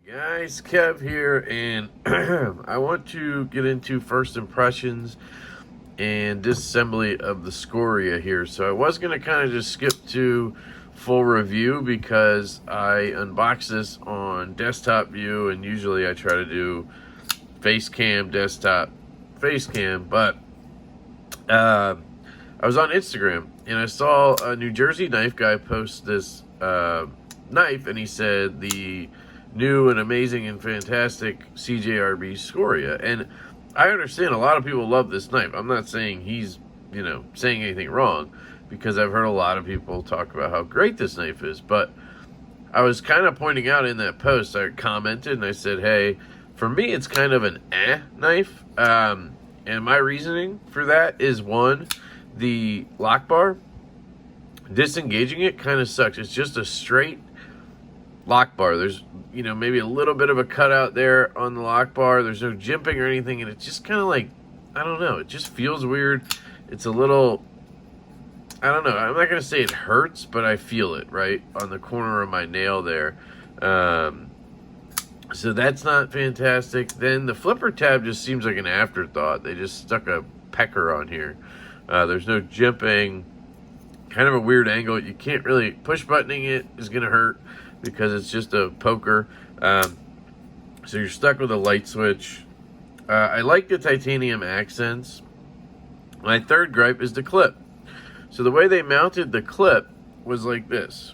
Guys, Kev here, and I want to get into first impressions and disassembly of the Scoria here. So I was going to kind of just skip to full review because I unboxed this on desktop view, and usually I try to do face cam, desktop, face cam, but I was on Instagram and I saw a New Jersey knife guy post this knife, and he said the new and amazing and fantastic CJRB Scoria. And I understand a lot of people love this knife. I'm not saying he's, saying anything wrong, because I've heard a lot of people talk about how great this knife is. But I was kind of pointing out in that post, I commented and I said, hey, for me, it's kind of an knife. And my reasoning for that is, one, the lock bar, disengaging it kind of sucks. It's just a straight lock bar. There's, maybe a little bit of a cutout there on the lock bar. There's no jimping or anything, and it's just kind of like, I don't know, it just feels weird. It's a little, I don't know, I'm not going to say it hurts, but I feel it right on the corner of my nail there. So that's not fantastic. Then the flipper tab just seems like an afterthought. They just stuck a pecker on here. There's no jimping. Kind of a weird angle. You can't really, push buttoning it is going to hurt because it's just a poker. So you're stuck with a light switch. I like the titanium accents. My third gripe is the clip. So the way they mounted the clip was like this.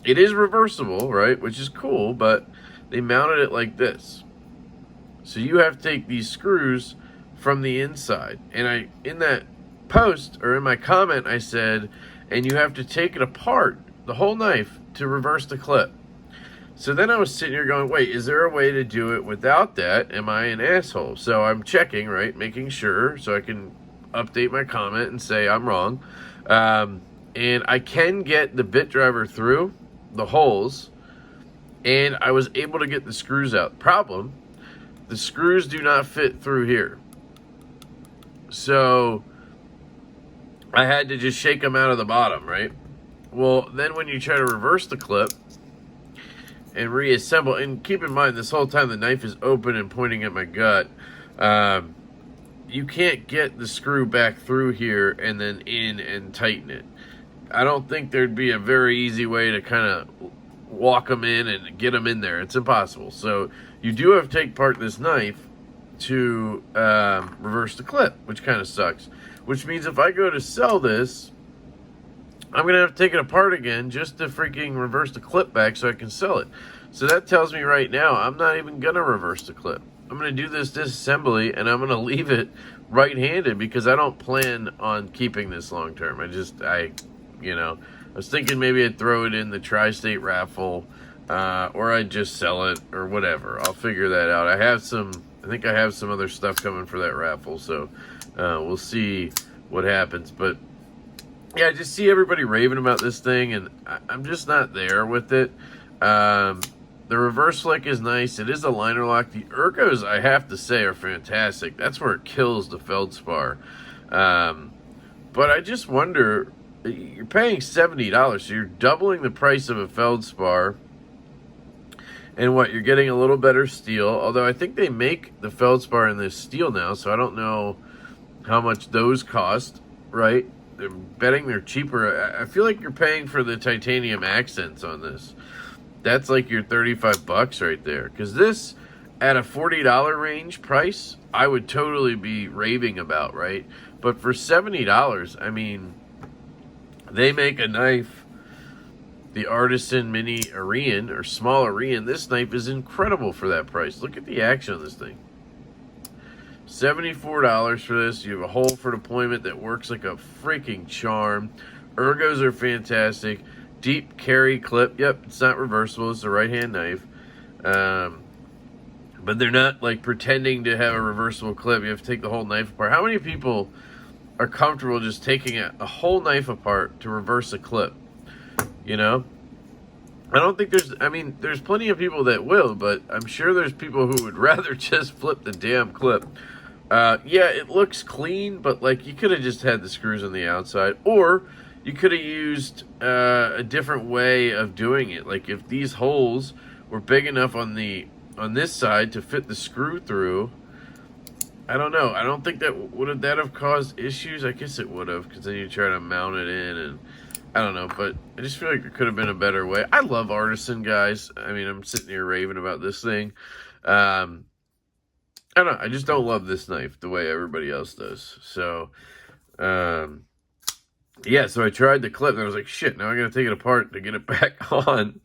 It is reversible, right? Which is cool, but they mounted it like this. So you have to take these screws from the inside. And in that post, or in my comment, I said, and you have to take it apart, the whole knife, to reverse the clip. So then I was sitting here going, wait, is there a way to do it without that? Am I an asshole? So I'm checking, right, making sure, so I can update my comment and say I'm wrong. And I can get the bit driver through the holes, and I was able to get the screws out. Problem, the screws do not fit through here. So I had to just shake them out of the bottom, right? Well, then when you try to reverse the clip and reassemble, and keep in mind, this whole time the knife is open and pointing at my gut, you can't get the screw back through here and then in and tighten it. I don't think there'd be a very easy way to kind of walk them in and get them in there. It's impossible. So you do have to take apart this knife to reverse the clip, which kind of sucks. Which means if I go to sell this, I'm going to have to take it apart again just to freaking reverse the clip back so I can sell it. So that tells me right now I'm not even going to reverse the clip. I'm going to do this disassembly, and I'm going to leave it right-handed because I don't plan on keeping this long term. I was thinking maybe I'd throw it in the tri-state raffle, or I'd just sell it or whatever. I'll figure that out. I think I have some other stuff coming for that raffle, so we'll see what happens. But yeah, I just see everybody raving about this thing, and I'm just not there with it. The reverse flick is nice. It is a liner lock. The ergos, I have to say, are fantastic. That's where it kills the feldspar. But I just wonder, you're paying $70, so you're doubling the price of a feldspar. And what, you're getting a little better steel. Although I think they make the feldspar in this steel now, so I don't know how much those cost, right? I'm betting they're cheaper. I feel like you're paying for the titanium accents on this. That's like your $35 right there. Because this, at a $40 range price, I would totally be raving about, right? But for $70, I mean, they make a knife, the Artisan Mini Arian, or small Arian. This knife is incredible for that price. Look at the action on this thing. $74 for this. You have a hole for deployment that works like a freaking charm. Ergos are fantastic. Deep carry clip. Yep, it's not reversible. It's a right-hand knife. But they're not like pretending to have a reversible clip. You have to take the whole knife apart. How many people are comfortable just taking a whole knife apart to reverse a clip? I don't think there's plenty of people that will, but I'm sure there's people who would rather just flip the damn clip. Yeah, it looks clean, but like you could have just had the screws on the outside, or you could have used a different way of doing it. Like if these holes were big enough on this side to fit the screw through, I don't know. I don't think that have caused issues. I guess it would have, because then you try to mount it in, and I don't know. But I just feel like there could have been a better way. I love Artisan, guys. I mean, I'm sitting here raving about this thing. I don't know. I just don't love this knife the way everybody else does. So, yeah, so I tried the clip, and I was like, shit, now I got to take it apart to get it back on.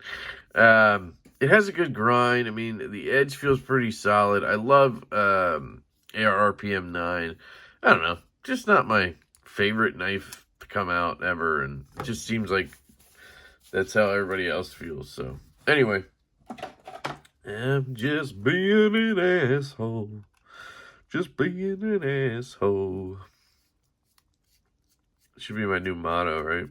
It has a good grind. I mean, the edge feels pretty solid. I love ARRPM 9. I don't know. Just not my favorite knife to come out ever, and it just seems like that's how everybody else feels. So, anyway, I'm just being an asshole. Just being an asshole. Should be my new motto, right?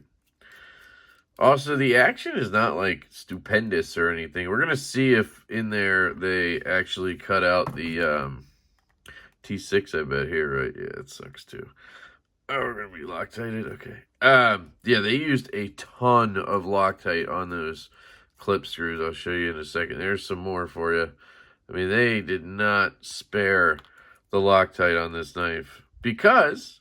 Also, the action is not like stupendous or anything. We're gonna see if in there they actually cut out the T6. I bet here, right? Yeah, it sucks too. Oh, we're gonna be Loctited. Okay. Yeah, they used a ton of Loctite on those clip screws. I'll show you in a second. There's some more for you. I mean, they did not spare the Loctite on this knife because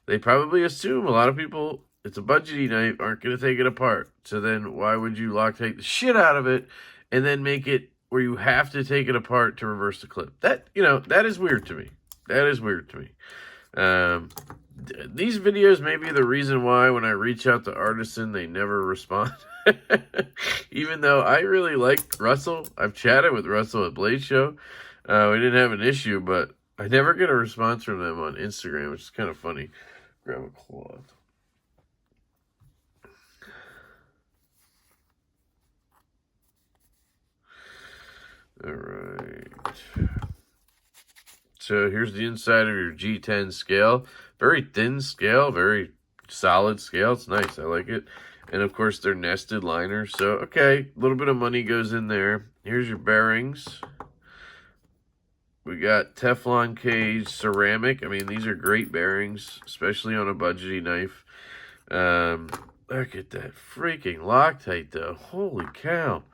they probably assume a lot of people, it's a budgety knife, aren't going to take it apart. So then why would you Loctite the shit out of it and then make it where you have to take it apart to reverse the clip? That, that is weird to me. That is weird to me. These videos may be the reason why when I reach out to Artisan, they never respond. Even though I really like Russell. I've chatted with Russell at Blade Show. We didn't have an issue, but I never get a response from them on Instagram, which is kind of funny. Grab a cloth. All right. So here's the inside of your G10 scale. Very thin scale, very solid scale. It's nice. I like it. And of course, they're nested liners. So, okay, a little bit of money goes in there. Here's your bearings. We got Teflon cage, ceramic. I mean, these are great bearings, especially on a budgety knife. Look at that freaking Loctite, though. Holy cow.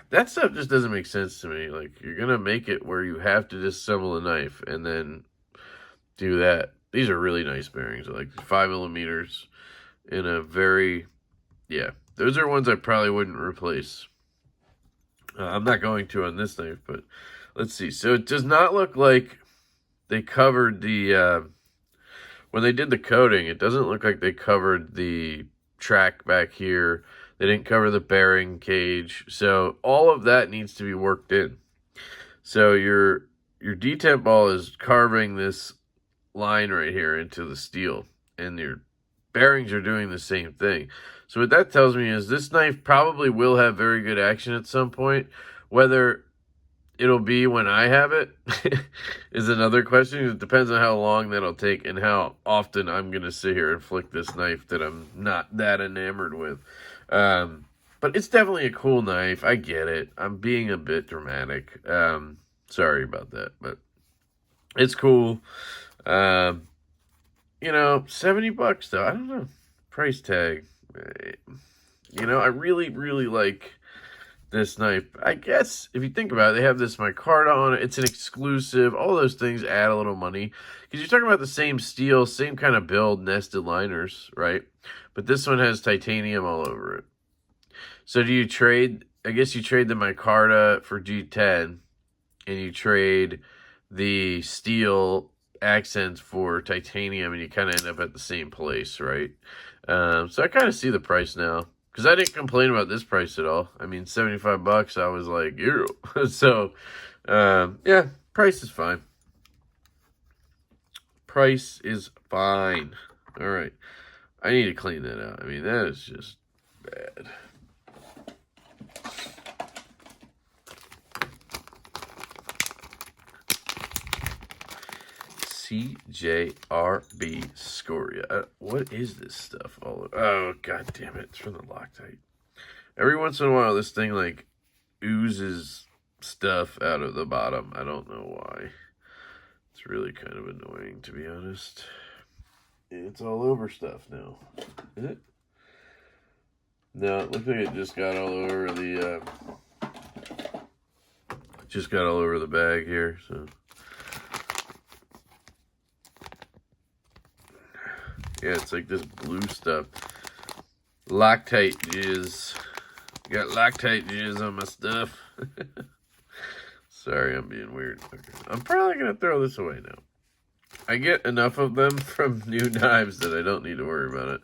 That stuff just doesn't make sense to me. Like, you're going to make it where you have to disassemble a knife and then do that. These are really nice bearings. Like 5 millimeters in a very, yeah. Those are ones I probably wouldn't replace. I'm not going to on this knife, but let's see. So it does not look like they covered the, when they did the coating, it doesn't look like they covered the track back here. They didn't cover the bearing cage. So all of that needs to be worked in. So your detent ball is carving this line right here into the steel, and your bearings are doing the same thing. So what that tells me is this knife probably will have very good action at some point. Whether it'll be when I have it is another question. It depends on how long that'll take and how often I'm going to sit here and flick this knife that I'm not that enamored with. But it's definitely a cool knife. I get it. I'm being a bit dramatic. Sorry about that, but it's cool. $70 though. I don't know. Price tag. I really, really like this knife. I guess if you think about it, they have this micarta on it. It's an exclusive. All those things add a little money because you're talking about the same steel, same kind of build, nested liners, right? But this one has titanium all over it. So do you trade? I guess you trade the micarta for G10, and you trade the steel accents for titanium, and you kind of end up at the same place, right? So I kind of see the price now. Because I didn't complain about this price at all. I mean, $75, I was like, ew. So, yeah, price is fine. Price is fine. All right. I need to clean that out. I mean, that is just bad. CJRB Scoria. What is this stuff? Oh, god damn it. It's from the Loctite. Every once in a while, this thing, like, oozes stuff out of the bottom. I don't know why. It's really kind of annoying, to be honest. It's all over stuff now. Is it? No, it looks like it just got all over the bag here, so yeah, it's like this blue stuff. Loctite jizz. Got Loctite jizz on my stuff. Sorry, I'm being weird. Okay. I'm probably gonna throw this away now. I get enough of them from new knives that I don't need to worry about it.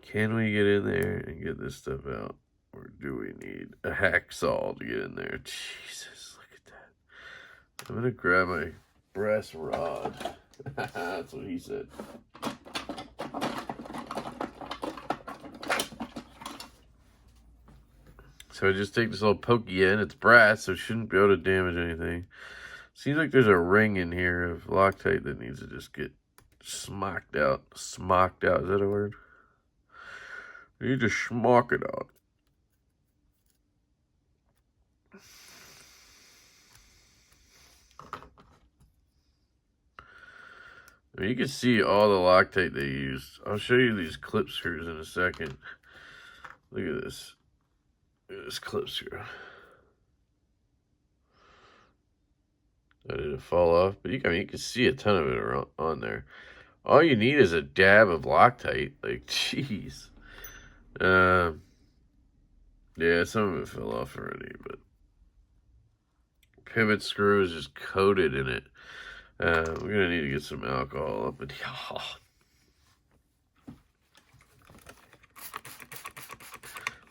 Can we get in there and get this stuff out? Or do we need a hacksaw to get in there? Jesus, look at that. I'm going to grab my brass rod. That's what he said. So I just take this little pokey end. It's brass, so it shouldn't be able to damage anything. Seems like there's a ring in here of Loctite that needs to just get smocked out. Smocked out, is that a word? You need to schmock it out. I mean, you can see all the Loctite they used. I'll show you these clip screws in a second. Look at this. Look at this clip screw. Did it fall off? But you can see a ton of it around, on there. All you need is a dab of Loctite. Like, jeez. Yeah, some of it fell off already, but pivot screw is just coated in it. We're gonna need to get some alcohol up in here.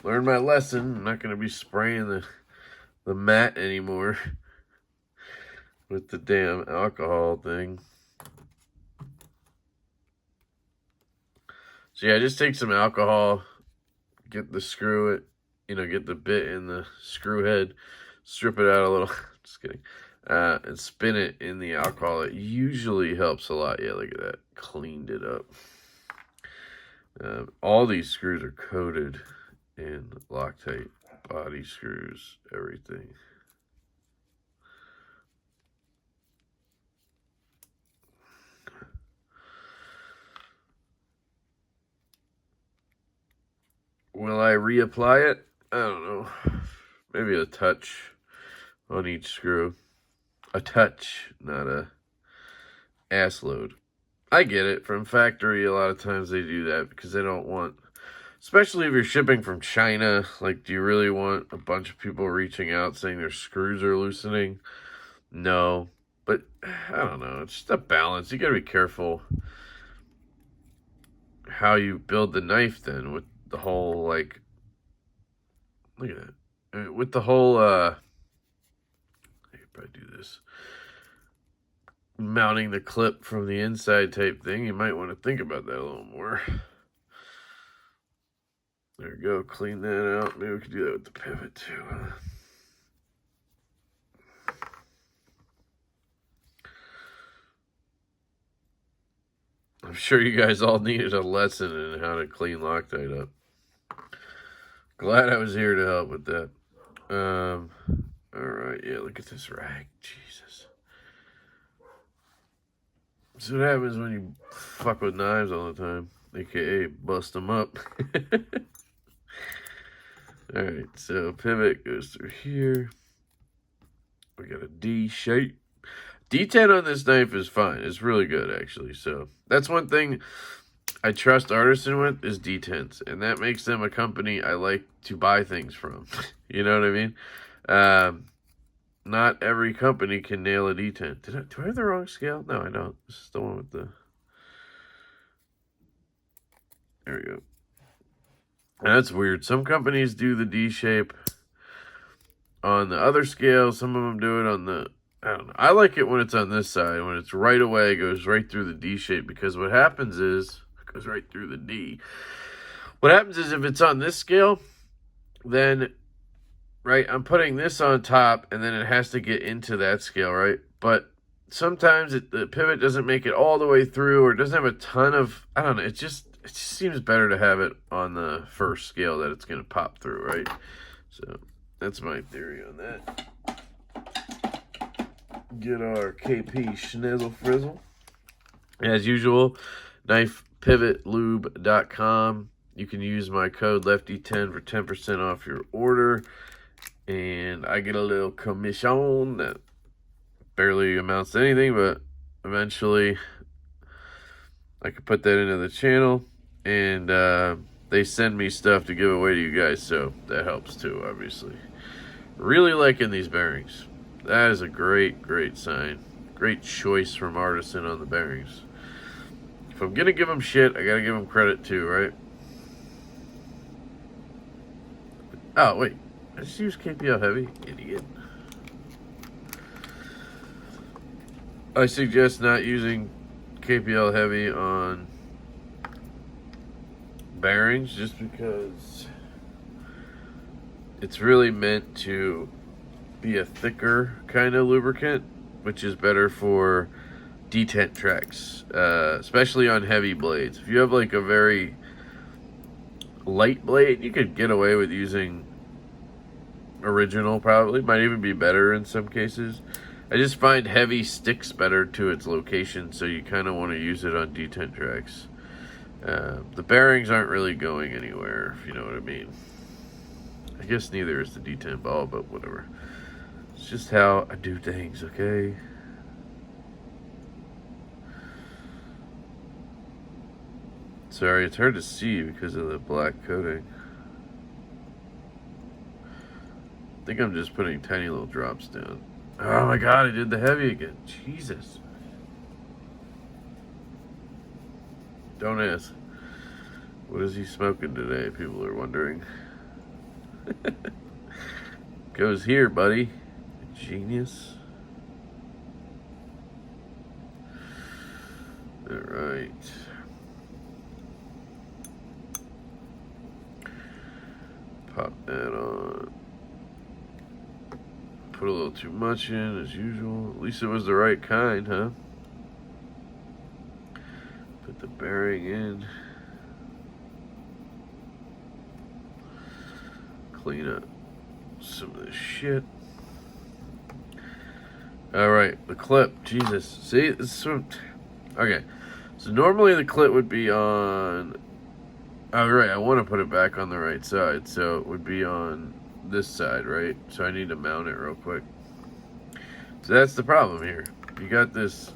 Learned my lesson. I'm not gonna be spraying the mat anymore with the damn alcohol thing. So yeah, just take some alcohol, get the screw it, get the bit in the screw head, strip it out a little, just kidding, and spin it in the alcohol. It usually helps a lot. Yeah, look at that, cleaned it up. All these screws are coated in Loctite, body screws, everything. Will I reapply it? I don't know. Maybe a touch on each screw. A touch, not a ass load. I get it. From factory, a lot of times they do that because they don't want, especially if you're shipping from China, like, do you really want a bunch of people reaching out saying their screws are loosening? No. But, I don't know. It's just a balance. You gotta be careful how you build the knife then with the whole, like, look at that. I mean, with the whole, I could probably do this. Mounting the clip from the inside type thing, you might want to think about that a little more. There we go. Clean that out. Maybe we could do that with the pivot too. I'm sure you guys all needed a lesson in how to clean Loctite up. Glad I was here to help with that. Alright, yeah, look at this rag. Jesus. That's what happens when you fuck with knives all the time. AKA bust them up. Alright, so pivot goes through here. We got a D shape. D10 on this knife is fine. It's really good, actually. So that's one thing I trust Artisan with is D10s. And that makes them a company I like to buy things from. You know what I mean? Not every company can nail a D10. Do I have the wrong scale? No, I don't. This is the one with the... There we go. And that's weird. Some companies do the D shape on the other scale. Some of them do it on the... I don't know. I like it when it's on this side. When it's right away, it goes right through the D shape. Because what happens is... It goes right through the D. What happens is if it's on this scale, then... Right, I'm putting this on top, and then it has to get into that scale, right? But sometimes the pivot doesn't make it all the way through, or doesn't have a ton of... I don't know. It just seems better to have it on the first scale that it's going to pop through, right? So that's my theory on that. Get our KP Schnizzle Frizzle. As usual, knifepivotlube.com. You can use my code Lefty10 for 10% off your order. And I get a little commission that barely amounts to anything, but eventually I can put that into the channel. And they send me stuff to give away to you guys, so that helps too, obviously. Really liking these bearings. That is a great, great sign. Great choice from Artisan on the bearings. If I'm going to give them shit, I got to give them credit too, right? Oh, wait. I just used KPL Heavy? Idiot. I suggest not using KPL Heavy on bearings just because it's really meant to be a thicker kind of lubricant, which is better for detent tracks, especially on heavy blades. If you have like a very light blade, you could get away with using original, probably. Might even be better in some cases. I just find heavy sticks better to its location, so you kind of want to use it on detent tracks. The bearings aren't really going anywhere, if you know what I mean. I guess neither is the detent ball, but whatever. It's just how I do things, okay? Sorry, it's hard to see because of the black coating. I think I'm just putting tiny little drops down. Oh my god, I did the heavy again. Jesus. Don't ask. What is he smoking today? People are wondering. Goes here, buddy. Genius. Alright. Pop that on. Put a little too much in, as usual. At least it was the right kind, huh? Put the bearing in. Clean up some of this shit. Alright, the clip. Jesus. See, this is what... Okay. So normally the clip would be on... Oh, right. I want to put it back on the right side. So it would be on this side, right? So I need to mount it real quick. So that's the problem here. You got this...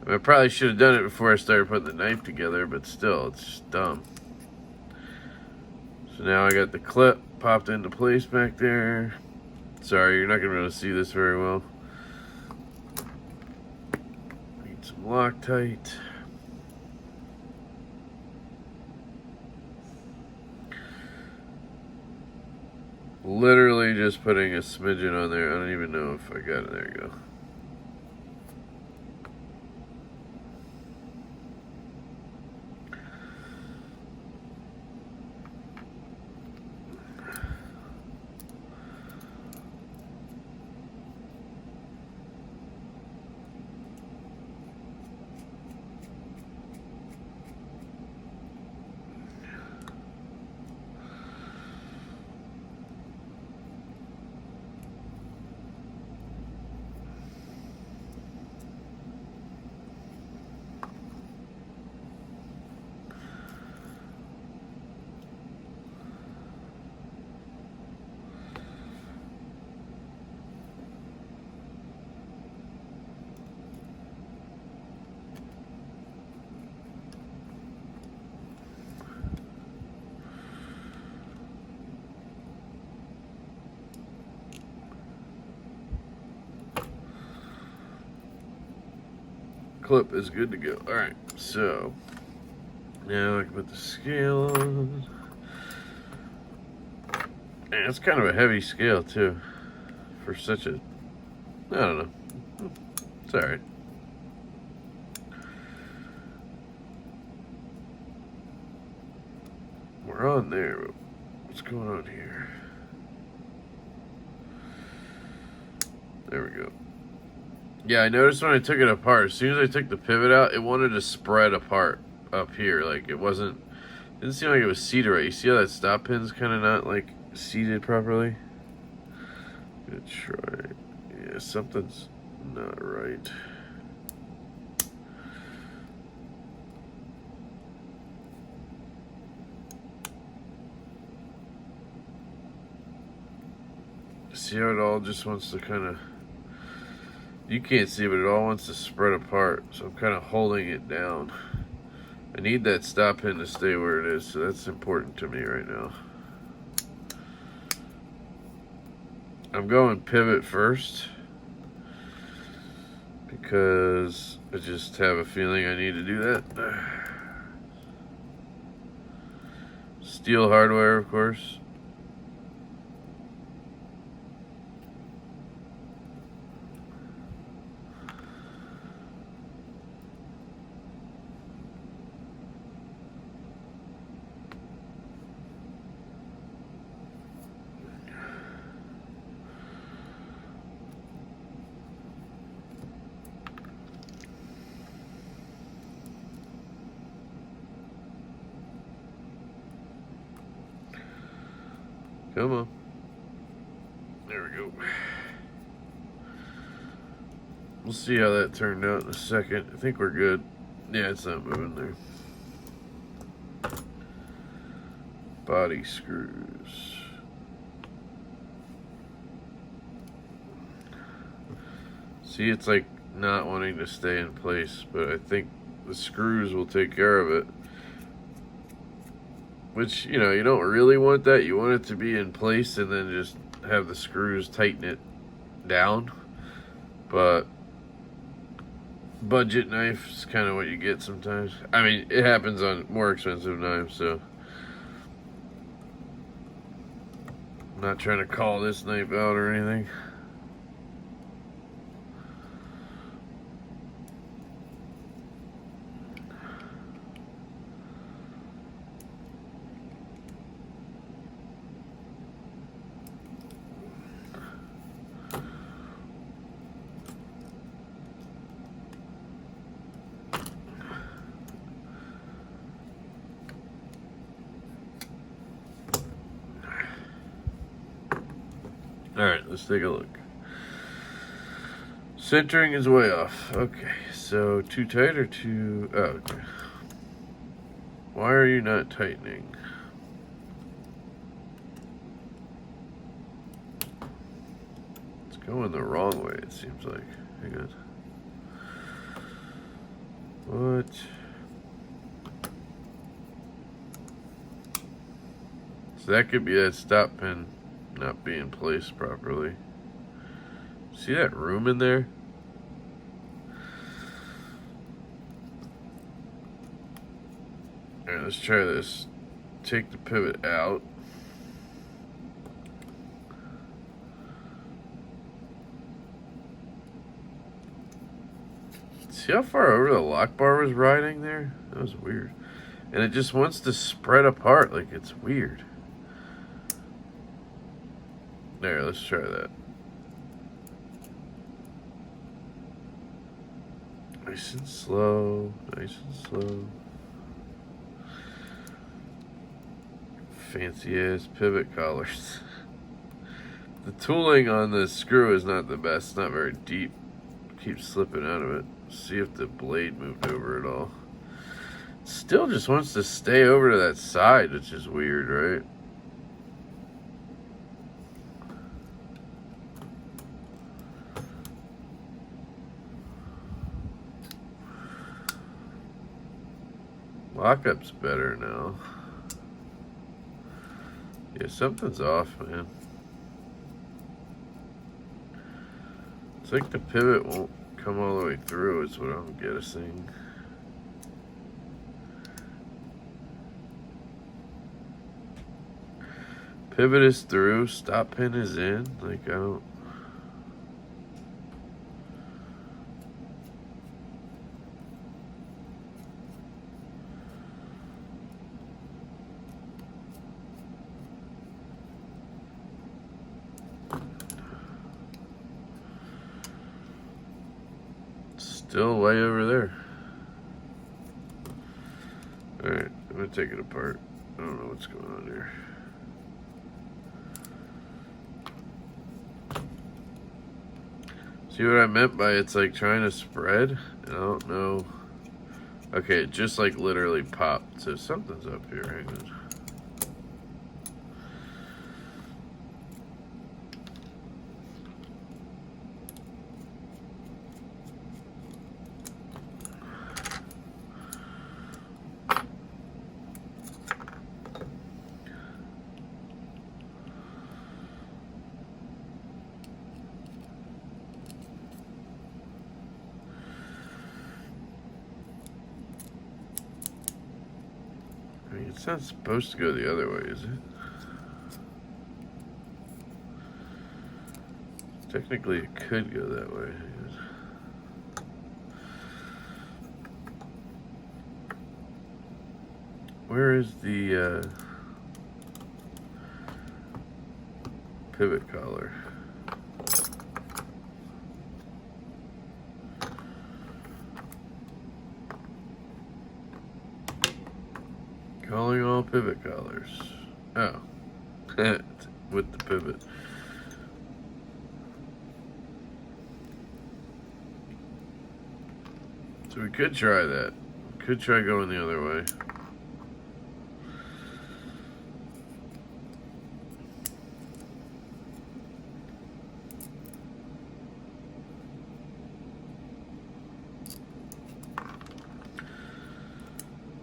I probably should have done it before I started putting the knife together, but still, it's just dumb. So now I got the clip popped into place back there. Sorry, you're not going to be able to see this very well. Need some Loctite. Literally just putting a smidgen on there. I don't even know if I got it. There you go. Clip is good to go. Alright, so now I can put the scale on. Man, it's kind of a heavy scale too. For such a... I don't know. It's alright. We're on there, but what's going on here? There we go. Yeah, I noticed when I took it apart, as soon as I took the pivot out, it wanted to spread apart up here. Like, it wasn't... Didn't seem like it was seated right. You see how that stop pin's kind of not, like, seated properly? Good try. Yeah, something's not right. See how it all just wants to kind of, you can't see, but it all wants to spread apart. So I'm kind of holding it down. I need that stop pin to stay where it is, so that's important to me right now. I'm going pivot first because I just have a feeling I need to do that. Steel hardware, of course. Come on. There we go. We'll see how that turned out in a second. I think we're good. Yeah, it's not moving there. Body screws. See, it's like not wanting to stay in place, but I think the screws will take care of it. Which, you know, you don't really want that. You want it to be in place and then just have the screws tighten it down. But budget knife is kind of what you get sometimes. I mean, it happens on more expensive knives, so I'm not trying to call this knife out or anything. Alright, let's take a look. Centering is way off. Okay, so too tight or too... Oh, okay. Why are you not tightening? It's going the wrong way, it seems like. Hang on. What? So that could be that stop pin not being placed properly. See that room in there? Alright, let's try this. Take the pivot out. See how far over the lock bar was riding there? That was weird. And it just wants to spread apart like it's weird. There, let's try that. Nice and slow, nice and slow. Fancy ass pivot collars. The tooling on the screw is not the best, it's not very deep. Keeps slipping out of it. See if the blade moved over at all. Still just wants to stay over to that side, which is weird, right? Lockup's better now. Yeah, something's off, man. It's like the pivot won't come all the way through, is what I'm guessing. Pivot is through, stop pin is in. Like, I don't... Still way over there. Alright, I'm gonna take it apart. I don't know what's going on here. See what I meant by it's like trying to spread? I don't know. Okay, it just like literally popped. So something's up here. Hang on. It's not supposed to go the other way, is it? Technically, it could go that way. Where is the pivot collar? Calling all pivot collars. Oh, with the pivot. So we could try that. Could try going the other way.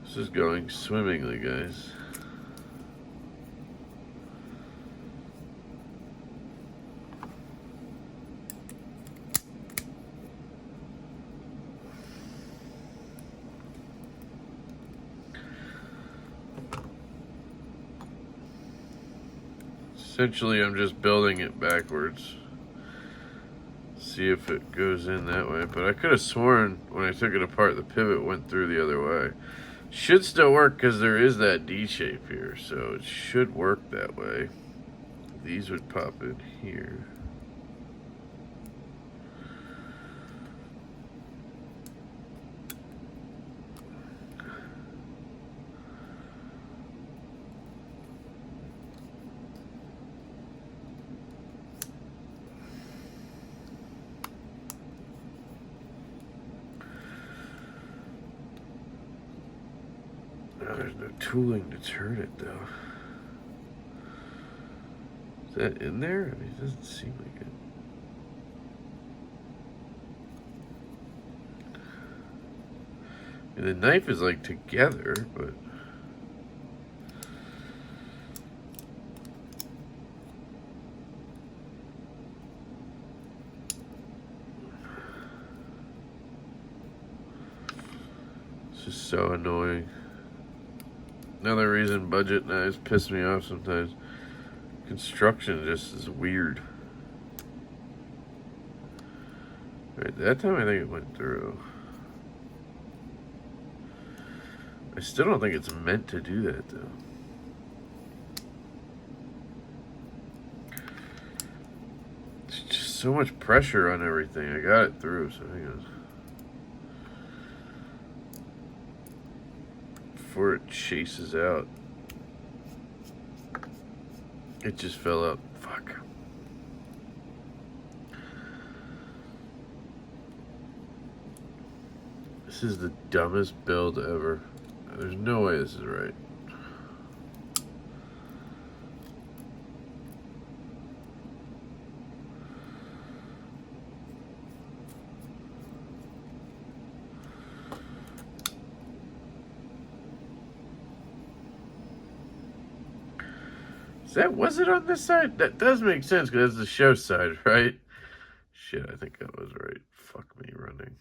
This is going swimmingly, guys. Essentially, I'm just building it backwards. See if it goes in that way. But I could have sworn when I took it apart, the pivot went through the other way. Should still work because there is that D shape here. So it should work that way. These would pop in here. There's no tooling to turn it though. Is that in there? I mean, it doesn't seem like it. And the knife is like together, but it's just so annoying. Another reason budget knives piss me off sometimes. Construction just is weird. Right, that time I think it went through. I still don't think it's meant to do that though. It's just so much pressure on everything. I got it through, so hang on. Before it chases out. It just fell out. Fuck. This is the dumbest build ever. There's no way this is right. Was it on this side? That does make sense because it's the show side, right? Shit, I think that was right. Fuck me running.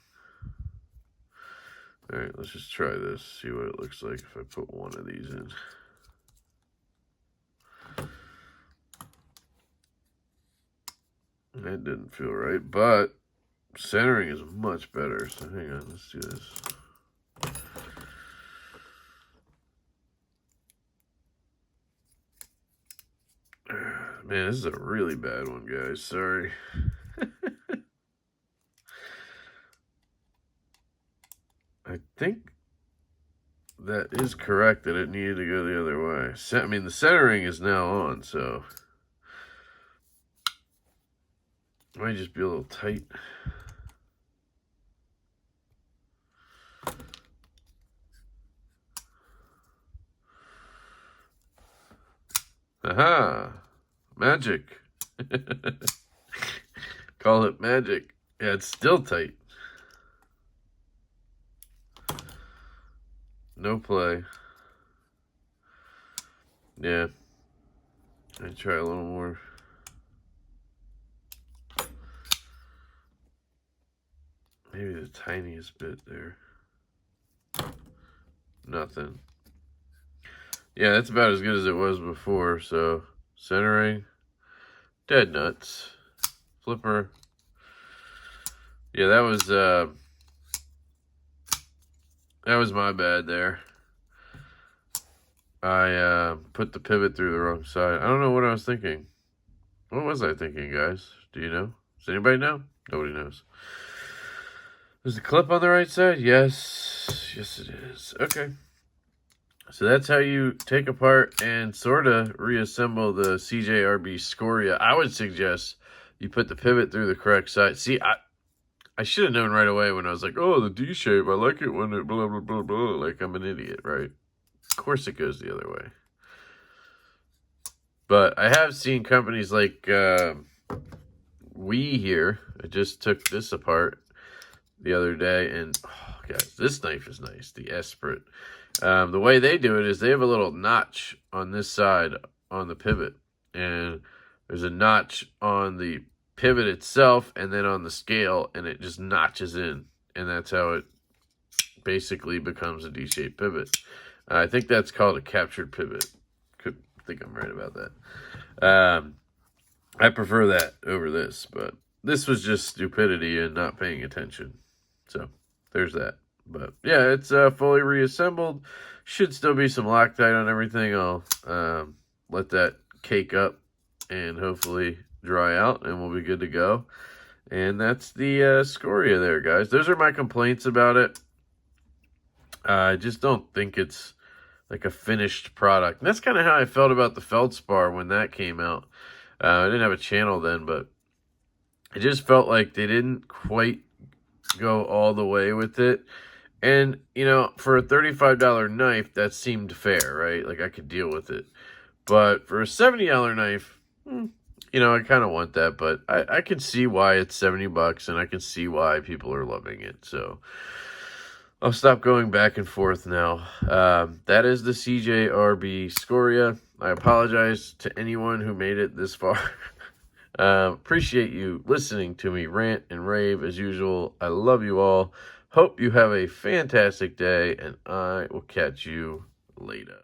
Alright, let's just try this. See what it looks like if I put one of these in. That didn't feel right, but centering is much better. So hang on, let's do this. Man, this is a really bad one, guys. Sorry. I think that is correct that it needed to go the other way. I mean, the centering is now on, so it might just be a little tight. Aha! Magic. Call it magic. Yeah, it's still tight. No play. Yeah. I try a little more. Maybe the tiniest bit there. Nothing. Yeah, that's about as good as it was before. So, centering, dead nuts, flipper. Yeah, that was my bad there. I put the pivot through the wrong side. I don't know what I was thinking. What was I thinking, guys? Do you know? Does anybody know? Nobody knows. Is the clip on the right side? Yes. Yes, it is. Okay. So that's how you take apart and sort of reassemble the CJRB Scoria. I would suggest you put the pivot through the correct side. See, I should have known right away when I was like, oh, the D shape. I like it when it blah, blah, blah, blah. Like I'm an idiot, right? Of course it goes the other way. But I have seen companies like We here. I just took this apart the other day, and oh, guys, this knife is nice. The Esprit. The way they do it is they have a little notch on this side on the pivot, and there's a notch on the pivot itself, and then on the scale, and it just notches in, and that's how it basically becomes a D-shaped pivot. I think that's called a captured pivot. Could think I'm right about that. I prefer that over this, but this was just stupidity and not paying attention. So there's that. But yeah, it's fully reassembled. Should still be some Loctite on everything. I'll let that cake up and hopefully dry out, and we'll be good to go. And that's the Scoria there, guys. Those are my complaints about it. I just don't think it's like a finished product. And that's kind of how I felt about the Feldspar when that came out. I didn't have a channel then, but it just felt like they didn't quite go all the way with it. And, you know, for a $35 knife, that seemed fair, right? Like, I could deal with it. But for a $70 knife, you know, I kind of want that. But I can see why it's $70, and I can see why people are loving it. So I'll stop going back and forth now. That is the CJRB Scoria. I apologize to anyone who made it this far. Appreciate you listening to me rant and rave as usual. I love you all. Hope you have a fantastic day, and I will catch you later.